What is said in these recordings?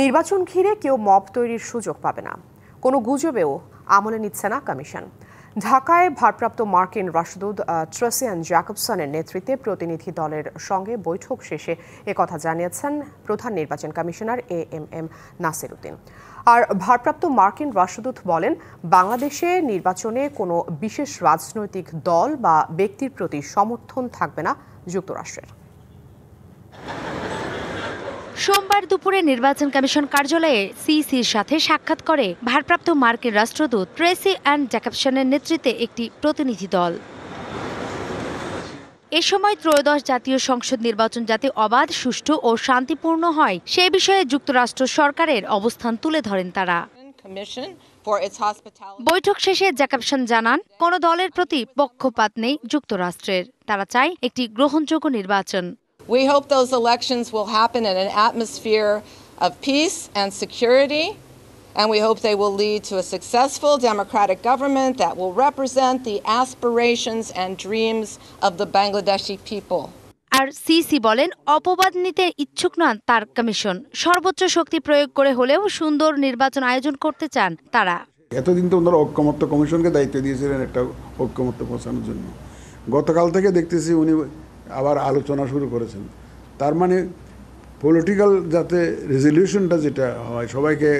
নির্বাচন ঘিরে কেউ মব তৈরির সুযোগ পাবে না, কোনো গুজবেও আমলে নিচ্ছে না কমিশন। ঢাকায় ভারপ্রাপ্ত মার্কিন রাষ্ট্রদূত ট্রেসিয়ান জ্যাকবসনের নেতৃত্বে প্রতিনিধি দলের সঙ্গে বৈঠক শেষে একথা জানিয়েছেন প্রধান নির্বাচন কমিশনার এএমএম নাসির উদ্দিন। আর ভারপ্রাপ্ত মার্কিন রাষ্ট্রদূত বলেন, বাংলাদেশে নির্বাচনে কোনো বিশেষ রাজনৈতিক দল বা ব্যক্তির প্রতি সমর্থন থাকবে না যুক্তরাষ্ট্রের। সোমবার দুপুরে নির্বাচন কমিশন কার্যালয়ে সিইসির সাথে সাক্ষাৎ করে ভারপ্রাপ্ত মার্কিন রাষ্ট্রদূত ট্রেসিয়ান জ্যাকবসনের নেতৃত্বে একটি প্রতিনিধি দল। এ সময় ত্রয়োদশ জাতীয় সংসদ নির্বাচন যাতে অবাধ, সুষ্ঠু ও শান্তিপূর্ণ হয় সে বিষয়ে যুক্তরাষ্ট্র সরকারের অবস্থান তুলে ধরেন তারা। বৈঠক শেষে জ্যাকবসন জানান, কোনো দলের প্রতি পক্ষপাত নেই যুক্তরাষ্ট্রের। তারা চায় একটি গ্রহণযোগ্য নির্বাচন। We hope those elections will happen in an atmosphere of peace and security, and we hope they will lead to a successful democratic government that will represent the aspirations and dreams of the Bangladeshi people. আর Sisi বলেন, অপবাদ নিতে ইচ্ছুক নন তার commission. সর্বোচ্চ শক্তি প্রয়োগ করে হলেও সুন্দর নির্বাচন আয়োজন করতে চান তারা। এতদিন তো ওনারা ঐক্যমত্য কমিশনকে দায়িত্ব দিয়েছিলেন একটা ঐক্যমত্য পৌঁছানোর জন্য। গতকাল থেকে দেখতেছি উনি আবার আলোচনা শুরু করেছেন। তার মানে পলিটিক্যাল যাতে রেজলিউশনটা যেটা হয়, সবাইকে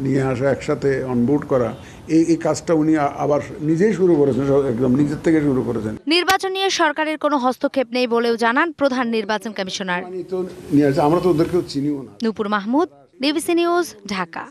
নিয়ে আসা, একসাথে অনবোর্ড করা, এই কাজটা উনি আবার নিজেই শুরু করেছেন, একদম নিজের থেকে শুরু করেছেন। নির্বাচন নিয়ে সরকারের কোনো হস্তক্ষেপ নেই বলেও জানান প্রধান নির্বাচন কমিশনার। আমরা তো ওদেরকেও চিনিও না। নূপুর মাহমুদ, বিবিসি নিউজ, ঢাকা।